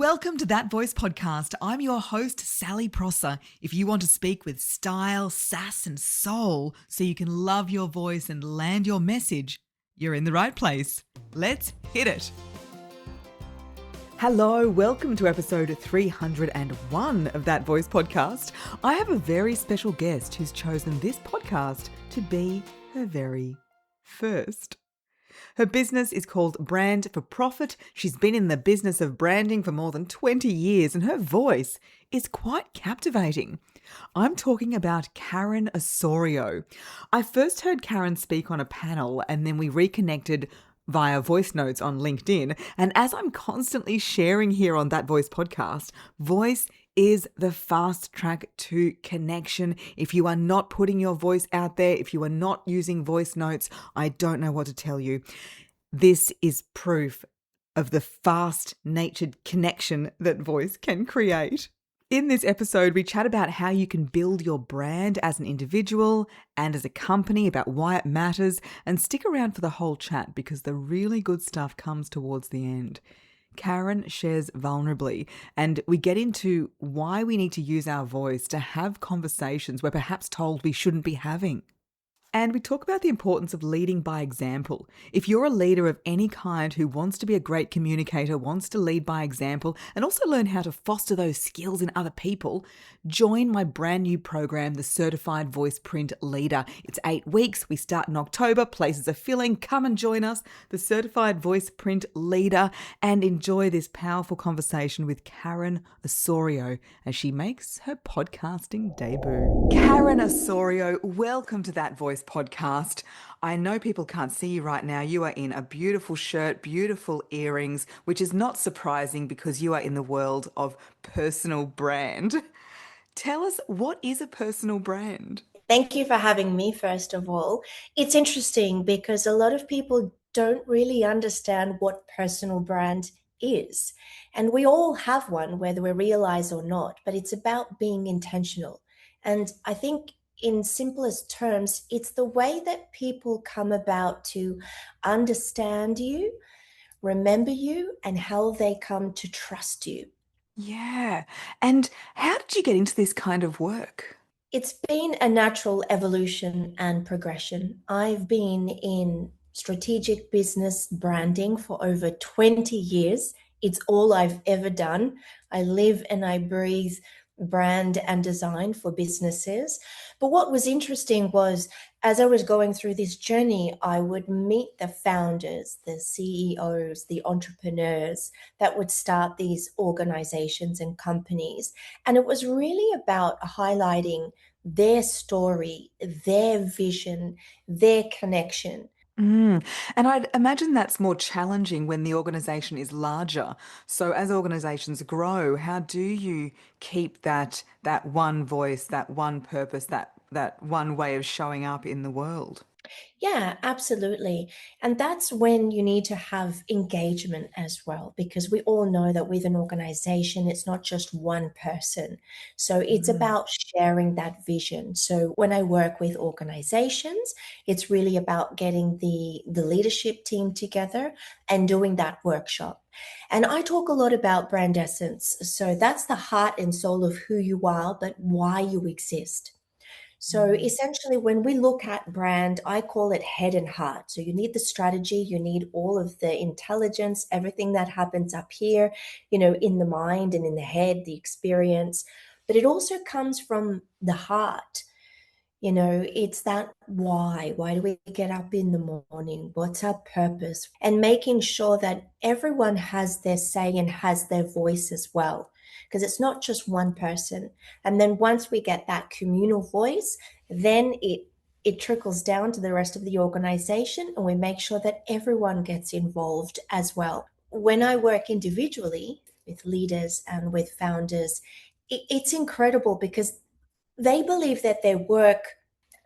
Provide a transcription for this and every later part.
Welcome to That Voice Podcast. I'm your host, Sally Prosser. If you want to speak with style, sass, and soul so you can love your voice and land your message, you're in the right place. Let's hit it. Hello, welcome to episode 301 of That Voice Podcast. I have a very special guest who's chosen this podcast to be her very first. Her business is called Brand for Profit. She's been in the business of branding for more than 20 years and her voice is quite captivating. I'm talking about Karen Osorio. I first heard Karen speak on a panel and then we reconnected via voice notes on LinkedIn. And as I'm constantly sharing here on That Voice Podcast, voice is the fast track to connection. If you are not putting your voice out there, if you are not using voice notes, I don't know what to tell you. This is proof of the fast-natured connection that voice can create. In this episode, we chat about how you can build your brand as an individual and as a company, about why it matters, and stick around for the whole chat because the really good stuff comes towards the end. Karen shares vulnerably, and we get into why we need to use our voice to have conversations we're perhaps told we shouldn't be having. And we talk about the importance of leading by example. If you're a leader of any kind who wants to be a great communicator, wants to lead by example, and also learn how to foster those skills in other people, join my brand new program, the Certified Voice Print Leader. It's 8 weeks. We start in October. Places are filling. Come and join us, the Certified Voice Print Leader, and enjoy this powerful conversation with Karen Osorio as she makes her podcasting debut. Karen Osorio, welcome to That Voice Podcast. I know people can't see you right now. You are in a beautiful shirt, beautiful earrings, which is not surprising because you are in the world of personal brand. Tell us, what is a personal brand? Thank you for having me, first of all. It's interesting because a lot of people don't really understand what personal brand is. And we all have one, whether we realize or not, but it's about being intentional. And I think in simplest terms, it's the way that people come about to understand you, remember you, and how they come to trust you. Yeah. And how did you get into this kind of work? It's been a natural evolution and progression. I've been in strategic business branding for over 20 years. It's all I've ever done. I live and I breathe brand and design for businesses. But what was interesting was, as I was going through this journey, I would meet the founders, the CEOs, the entrepreneurs that would start these organizations and companies. And it was really about highlighting their story, their vision, their connection. And I'd imagine that's more challenging when the organisation is larger. So as organisations grow, how do you keep that one voice, that one purpose, that one way of showing up in the world? Yeah, absolutely. And that's when you need to have engagement as well, because we all know that with an organization, it's not just one person. So it's about sharing that vision. So when I work with organizations, it's really about getting the leadership team together and doing that workshop. And I talk a lot about brand essence. So that's the heart and soul of who you are, but why you exist. So essentially, when we look at brand, I call it head and heart. So you need the strategy, you need all of the intelligence, everything that happens up here, in the mind and in the head, the experience. But it also comes from the heart. It's that why. Why do we get up in the morning? What's our purpose? And making sure that everyone has their say and has their voice as well, because it's not just one person. And then once we get that communal voice, then it trickles down to the rest of the organization, and we make sure that everyone gets involved as well. When I work individually with leaders and with founders, it's incredible because they believe that their work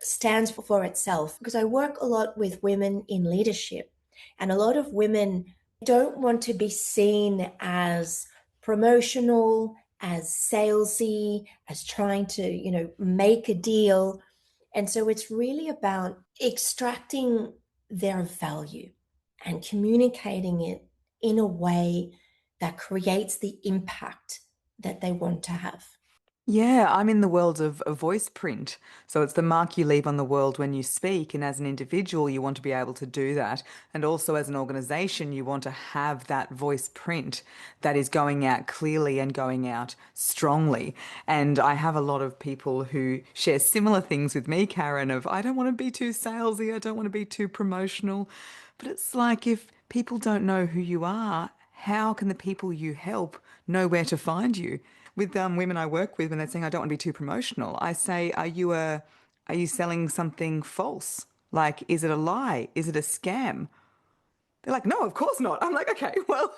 stands for itself, because I work a lot with women in leadership, and a lot of women don't want to be seen as promotional, as salesy, as trying to, make a deal. And so it's really about extracting their value and communicating it in a way that creates the impact that they want to have. Yeah, I'm in the world of a voice print. So it's the mark you leave on the world when you speak. And as an individual, you want to be able to do that. And also as an organization, you want to have that voice print that is going out clearly and going out strongly. And I have a lot of people who share similar things with me, Karen, of I don't want to be too salesy, I don't want to be too promotional. But it's like if people don't know who you are, how can the people you help know where to find you? With women I work with, when they're saying I don't want to be too promotional, I say, are you selling something false? Like, is it a lie? Is it a scam? They're like, no, of course not. I'm like, okay, well,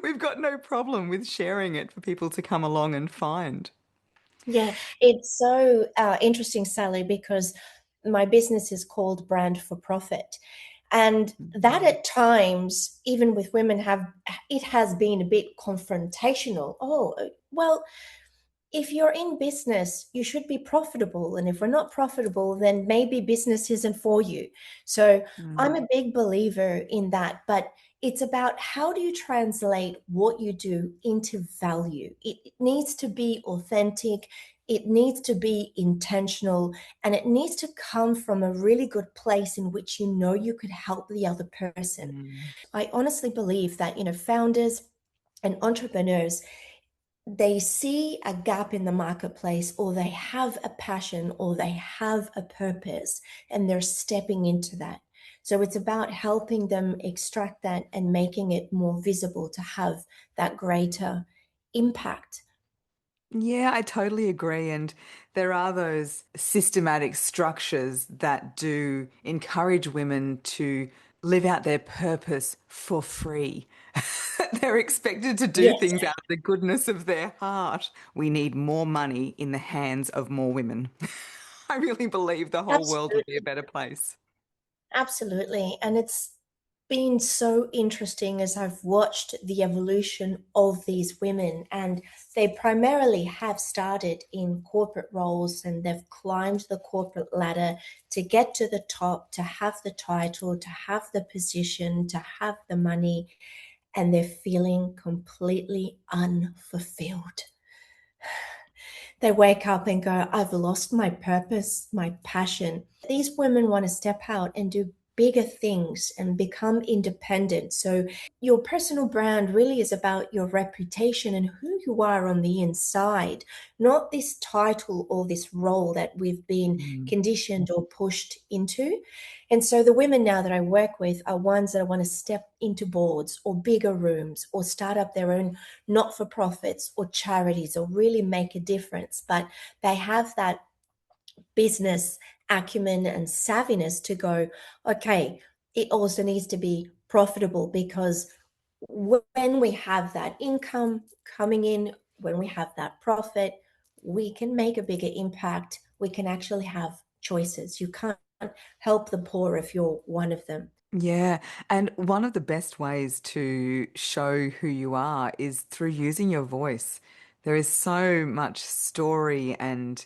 we've got no problem with sharing it for people to come along and find. Yeah, it's so interesting, Sally, because my business is called Brand for Profit. And that Mhm. at times, even with women, it has been a bit confrontational. Oh, well, if you're in business, you should be profitable. And if we're not profitable, then maybe business isn't for you. So I'm Mm. a big believer in that. But it's about how do you translate what you do into value? It needs to be authentic, it needs to be intentional, and it needs to come from a really good place in which you know you could help the other person. Mm. I honestly believe that, founders and entrepreneurs, they see a gap in the marketplace, or they have a passion, or they have a purpose, and they're stepping into that. So it's about helping them extract that and making it more visible to have that greater impact. Yeah, I totally agree. And there are those systematic structures that do encourage women to live out their purpose for free. They're expected to do Yes, things out of the goodness of their heart. We need more money in the hands of more women. I really believe the whole world would be a absolutely. better place. Absolutely. And it's been so interesting as I've watched the evolution of these women. And they primarily have started in corporate roles, and they've climbed the corporate ladder to get to the top, to have the title, to have the position, to have the money. And they're feeling completely unfulfilled. They wake up and go, I've lost my purpose, my passion. These women want to step out and do bigger things and become independent. So, your personal brand really is about your reputation and who you are on the inside, not this title or this role that we've been Mm. conditioned or pushed into. And so, the women now that I work with are ones that want to step into boards or bigger rooms or start up their own not for profits or charities or really make a difference. But they have that business acumen and savviness to go, okay, it also needs to be profitable, because when we have that income coming in, when we have that profit, we can make a bigger impact. We can actually have choices. You can't help the poor if you're one of them. Yeah, and one of the best ways to show who you are is through using your voice. There is so much story and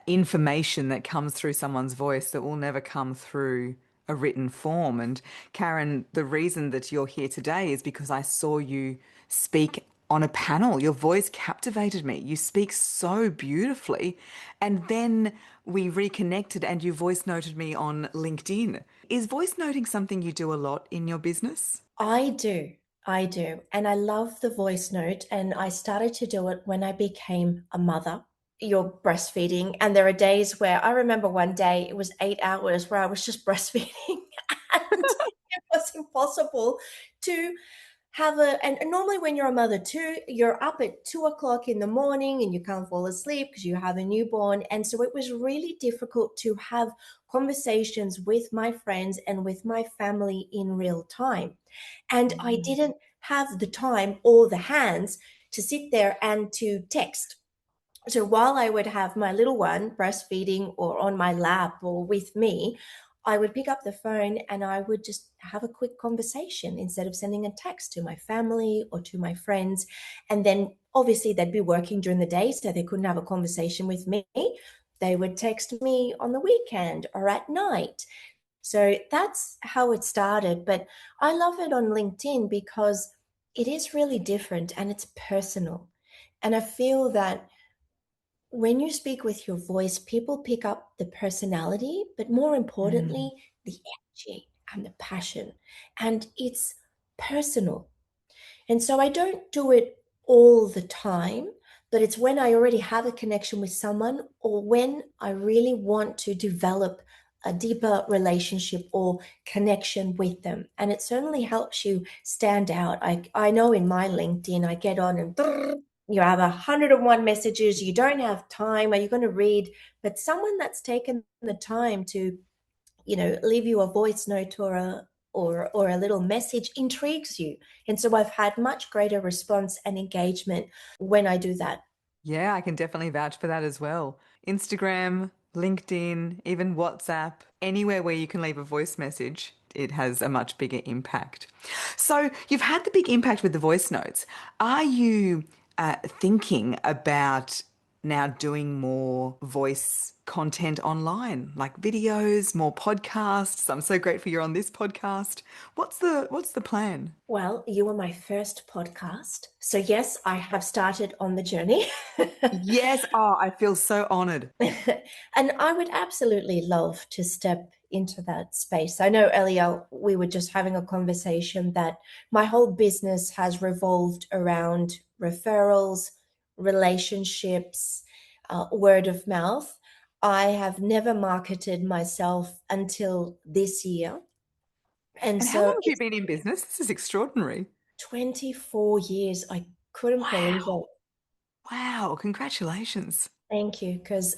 information that comes through someone's voice that will never come through a written form. And Karen, the reason that you're here today is because I saw you speak on a panel. Your voice captivated me. You speak so beautifully. And then we reconnected and you voice noted me on LinkedIn. Is voice noting something you do a lot in your business? I do. I do. And I love the voice note. And I started to do it when I became a mother. You're breastfeeding. And there are days where I remember one day it was 8 hours where I was just breastfeeding. And it was impossible to have and normally when you're a mother too, you're up at 2 o'clock in the morning and you can't fall asleep because you have a newborn. And so it was really difficult to have conversations with my friends and with my family in real time. And I Mm. didn't have the time or the hands to sit there and to text. So while I would have my little one breastfeeding or on my lap or with me, I would pick up the phone and I would just have a quick conversation instead of sending a text to my family or to my friends. And then obviously they'd be working during the day, so they couldn't have a conversation with me. They would text me on the weekend or at night. So that's how it started. But I love it on LinkedIn because It is really different and it's personal. And I feel that when you speak with your voice, people pick up the personality, but more Mm. importantly, the energy and the passion. And it's personal. And so I don't do it all the time, but it's when I already have a connection with someone or when I really want to develop a deeper relationship or connection with them. And it certainly helps you stand out. I know in my LinkedIn, I get on and you have 101 messages, you don't have time, are you going to read? But someone that's taken the time to leave you a voice note or a little message intrigues you. And so I've had much greater response and engagement when I do that. Yeah, I can definitely vouch for that as well. Instagram, LinkedIn, even WhatsApp, anywhere where you can leave a voice message, it has a much bigger impact. So you've had the big impact with the voice notes. Are you thinking about now doing more voice content online, like videos, more podcasts? I'm so grateful you're on this podcast. What's the plan? Well, you were my first podcast. So yes, I have started on the journey. Yes, oh, I feel so honored. And I would absolutely love to step into that space. I know earlier we were just having a conversation that my whole business has revolved around referrals, relationships, word of mouth. I have never marketed myself until this year. And And how long so have you it's been in business? This is extraordinary. 24 years. I couldn't believe Wow. it. Wow. Congratulations. Thank you. Because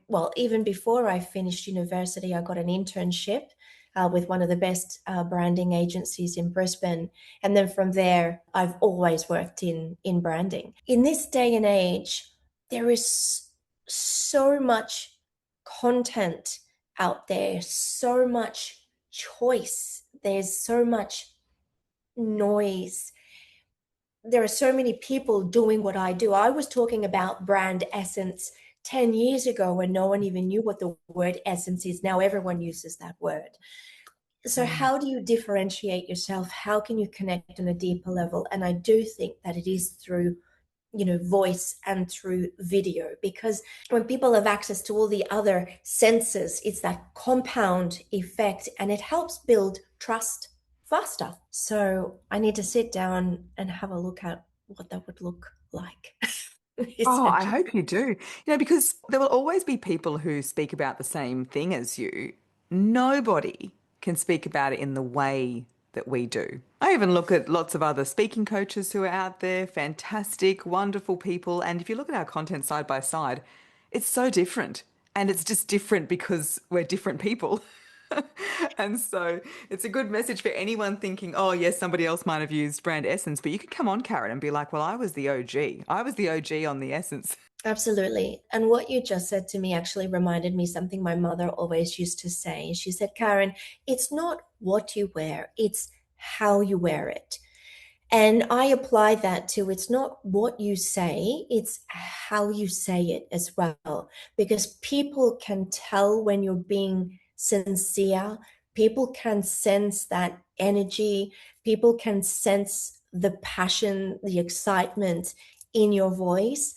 well, even before I finished university, I got an internship with one of the best branding agencies in Brisbane. And then from there, I've always worked in branding. In this day and age, there is so much content out there, so much choice, there's so much noise, there are so many people doing what I do. I was talking about brand essence 10 years ago when no one even knew what the word essence is. Now everyone uses that word. So, Mm. how do you differentiate yourself? How can you connect on a deeper level? And I do think that it is through voice and through video, because when people have access to all the other senses, it's that compound effect and it helps build trust faster. So I need to sit down and have a look at what that would look like. Oh, I Essentially. hope you do. Because there will always be people who speak about the same thing as you. Nobody can speak about it in the way that we do. I even look at lots of other speaking coaches who are out there, fantastic, wonderful people. And if you look at our content side by side, it's so different. And it's just different because we're different people. And so it's a good message for anyone thinking, oh, yes, somebody else might have used brand essence, but you could come on, Karen, and be like, well, I was the OG. I was the OG on the essence. Absolutely. And what you just said to me actually reminded me something my mother always used to say. She said, Karen, it's not what you wear, it's how you wear it. And I apply that to it's not what you say, it's how you say it as well. Because people can tell when you're being sincere, people can sense that energy, people can sense the passion, the excitement in your voice.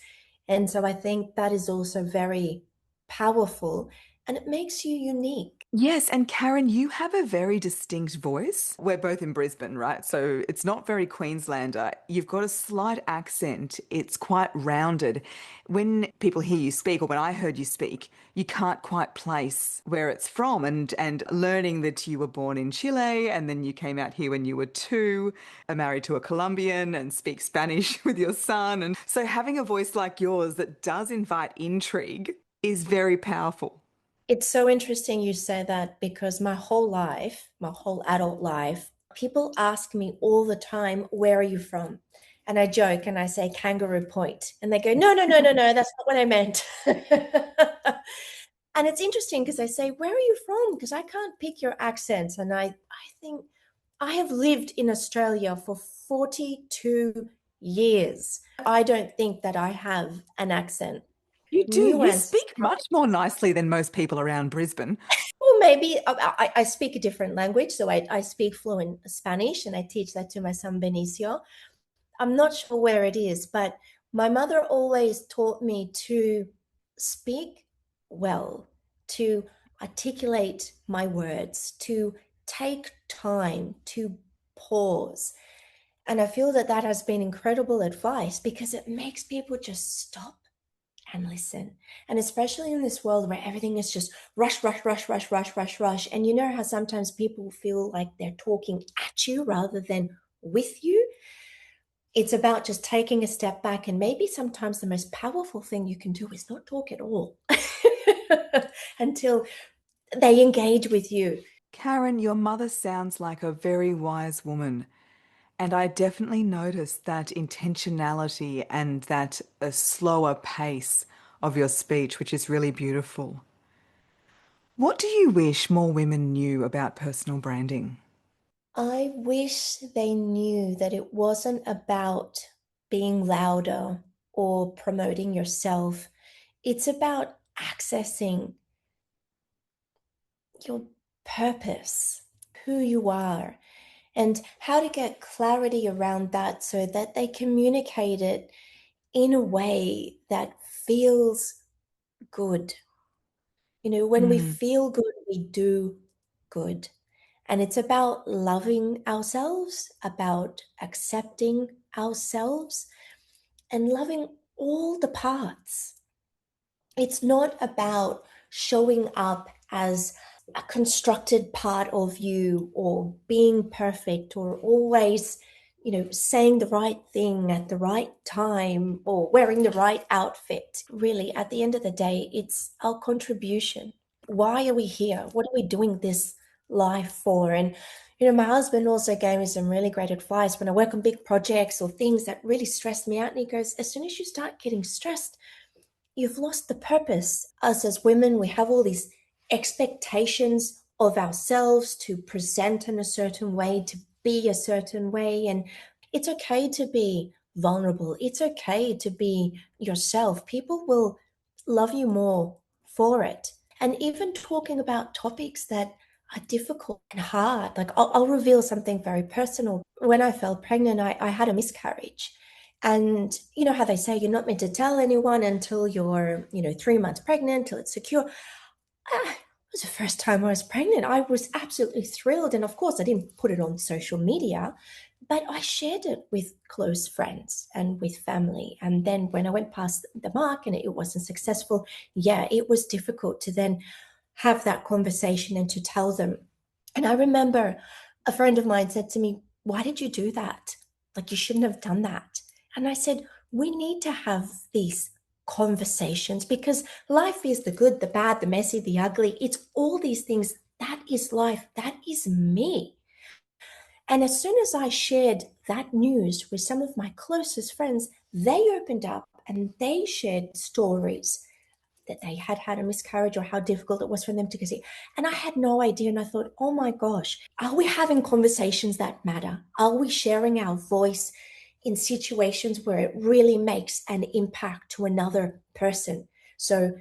And so I think that is also very powerful and it makes you unique. Yes, and Karen, you have a very distinct voice. We're both in Brisbane, right? So it's not very Queenslander. You've got a slight accent. It's quite rounded. When people hear you speak, or when I heard you speak, you can't quite place where it's from. And learning that you were born in Chile and then you came out here when you were two, are married to a Colombian and speak Spanish with your son. And so having a voice like yours that does invite intrigue is very powerful. It's so interesting you say that because my whole life, my whole adult life, people ask me all the time, where are you from? And I joke and I say Kangaroo Point. And they go, no, no, no, no, no, that's not what I meant. And it's interesting because I say, where are you from? Because I can't pick your accents. And I think I have lived in Australia for 42 years. I don't think that I have an accent. You do. You Nuance. speak much more nicely than most people around Brisbane. Well, maybe I speak a different language. So I speak fluent Spanish and I teach that to my son Benicio. I'm not sure where it is, but my mother always taught me to speak well, to articulate my words, to take time, to pause. And I feel that that has been incredible advice because it makes people just stop and listen. And especially in this world where everything is just rush, rush, rush, rush, rush, rush, rush. And you know how sometimes people feel like they're talking at you rather than with you? It's about just taking a step back. And maybe sometimes the most powerful thing you can do is not talk at all until they engage with you. Karen, your mother sounds like a very wise woman. And I definitely noticed that intentionality and that a slower pace of your speech, which is really beautiful. What do you wish more women knew about personal branding? I wish they knew that it wasn't about being louder or promoting yourself. It's about accessing your purpose, who you are, and how to get clarity around that so that they communicate it in a way that feels good. You know, when we Mm, feel good, we do good. And it's about loving ourselves, about accepting ourselves, and loving all the parts. It's not about showing up as a constructed part of you or being perfect or always, saying the right thing at the right time or wearing the right outfit. Really, at the end of the day, it's our contribution. Why are we here? What are we doing this life for? And my husband also gave me some really great advice when I work on big projects or things that really stress me out. And he goes, as soon as you start getting stressed, you've lost the purpose. Us as women, we have all these expectations of ourselves to present in a certain way, to be a certain way. And it's okay to be vulnerable. It's okay to be yourself. People will love you more for it. And even talking about topics that are difficult and hard. Like I'll reveal something very personal. When I fell pregnant, I had a miscarriage. And you know how they say you're not meant to tell anyone until you're, 3 months pregnant, till it's secure. It was the first time I was pregnant. I was absolutely thrilled. And of course, I didn't put it on social media, but I shared it with close friends and with family. And then when I went past the mark and it wasn't successful, yeah, it was difficult to then have that conversation and to tell them. And I remember a friend of mine said to me, "Why did you do that? Like, you shouldn't have done that." And I said, we need to have these conversations because life is the good, the bad, the messy, the ugly. It's all these things. That is life. That is me. And as soon as I shared that news with some of my closest friends, they opened up and they shared stories that they had had a miscarriage or how difficult it was for them to conceive. And I had no idea. And I thought, oh my gosh, are we having conversations that matter? Are we sharing our voice in situations where it really makes an impact to another person? So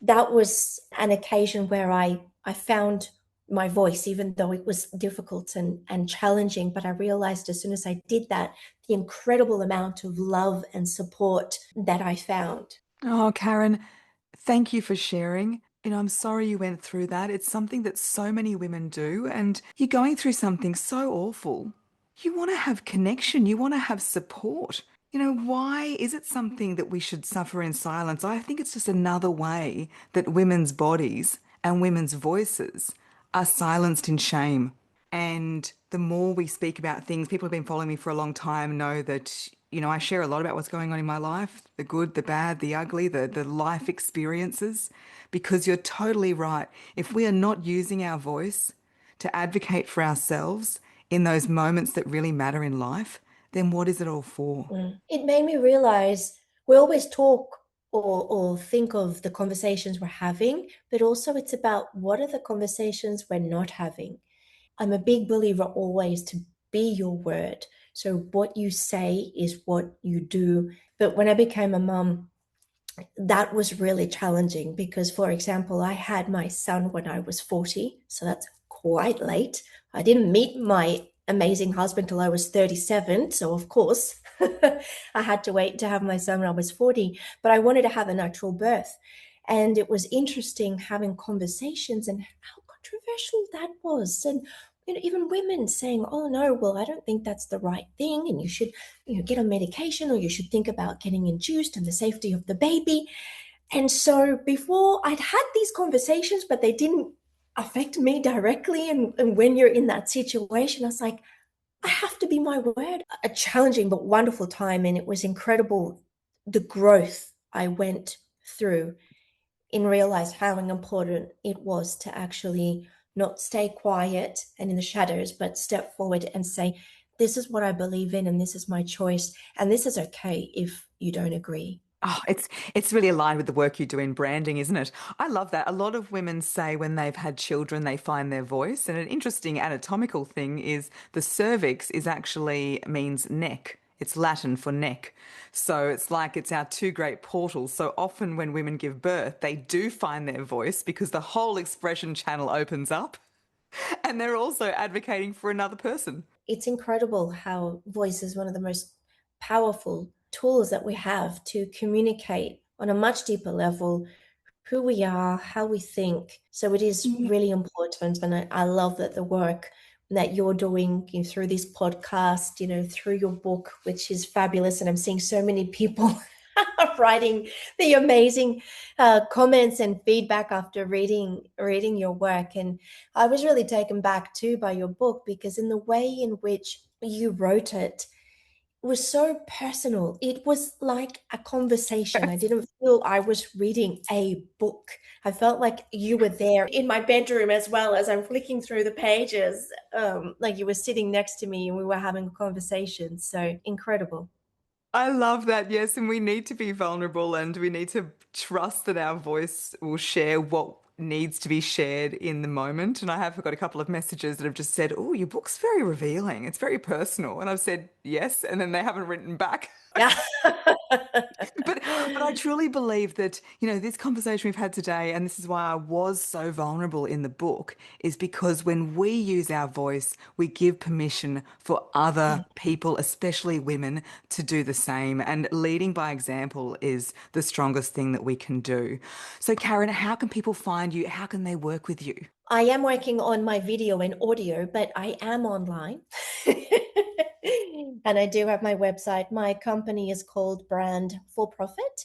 that was an occasion where I found my voice, even though it was difficult and challenging. But I realized as soon as I did that, the incredible amount of love and support that I found. Oh, Karen, thank you for sharing. I'm sorry you went through that. It's something that so many women do, and you're going through something so awful. You want to have connection, you want to have support. Why is it something that we should suffer in silence? I think it's just another way that women's bodies and women's voices are silenced in shame. And the more we speak about things, people who've been following me for a long time know that, I share a lot about what's going on in my life, the good, the bad, the ugly, the life experiences, because you're totally right. If we are not using our voice to advocate for ourselves in those moments that really matter in life, then what is it all for? It made me realize we always talk or think of the conversations we're having, but also it's about what are the conversations we're not having. I'm a big believer always to be your word. So what you say is what you do. But when I became a mum, that was really challenging because, for example, I had my son when I was 40, so that's quite late. I didn't meet my amazing husband till I was 37, so of course I had to wait to have my son when I was 40, but I wanted to have a natural birth. And it was interesting having conversations and how controversial that was. And even women saying, "Oh no, well, I don't think that's the right thing, and you should, get on medication, or you should think about getting induced and the safety of the baby." And so before I'd had these conversations, but they didn't affect me directly. And when you're in that situation, I was like, I have to be my word. A challenging but wonderful time. And it was incredible the growth I went through in realize how important it was to actually not stay quiet and in the shadows, but step forward and say, this is what I believe in, and this is my choice. And this is okay if you don't agree. Oh, it's really aligned with the work you do in branding, isn't it? I love that. A lot of women say when they've had children, they find their voice. And an interesting anatomical thing is the cervix is actually means neck. It's Latin for neck. So it's like it's our two great portals. So often when women give birth, they do find their voice because the whole expression channel opens up and they're also advocating for another person. It's incredible how voice is one of the most powerful tools that we have to communicate on a much deeper level who we are, how we think. So it is really important. And I love that the work that you're doing through this podcast, through your book, which is fabulous. And I'm seeing so many people writing the amazing comments and feedback after reading your work. And I was really taken back too by your book, because in the way in which you wrote it was so personal. It was like a conversation. I didn't feel I was reading a book. I felt like you were there in my bedroom as well as I'm flicking through the pages, like you were sitting next to me and we were having a conversation. So incredible. I love that. Yes. And we need to be vulnerable and we need to trust that our voice will share what needs to be shared in the moment. And I have got a couple of messages that have just said, "Oh, your book's very revealing. It's very personal." And I've said, "Yes." And then they haven't written back. Yeah. But I truly believe that, this conversation we've had today, and this is why I was so vulnerable in the book, is because when we use our voice, we give permission for other people, especially women, to do the same. And leading by example is the strongest thing that we can do. So, Karen, how can people find you? How can they work with you? I am working on my video and audio, but I am online. And I do have my website. My company is called Brand for Profit,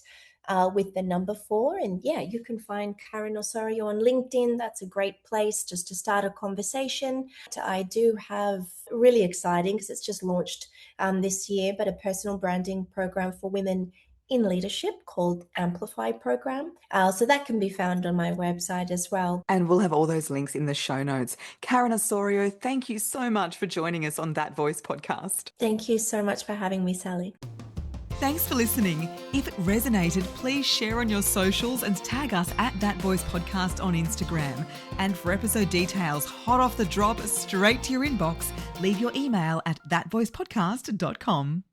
with the number 4. And yeah, you can find Karen Osorio on LinkedIn. That's a great place just to start a conversation. I do have really exciting, because it's just launched this year, but a personal branding program for women in leadership called Amplify Program. So that can be found on my website as well. And we'll have all those links in the show notes. Karen Osorio, thank you so much for joining us on That Voice podcast. Thank you so much for having me, Sally. Thanks for listening. If it resonated, please share on your socials and tag us at That Voice Podcast on Instagram. And for episode details, hot off the drop, straight to your inbox, leave your email at thatvoicepodcast.com.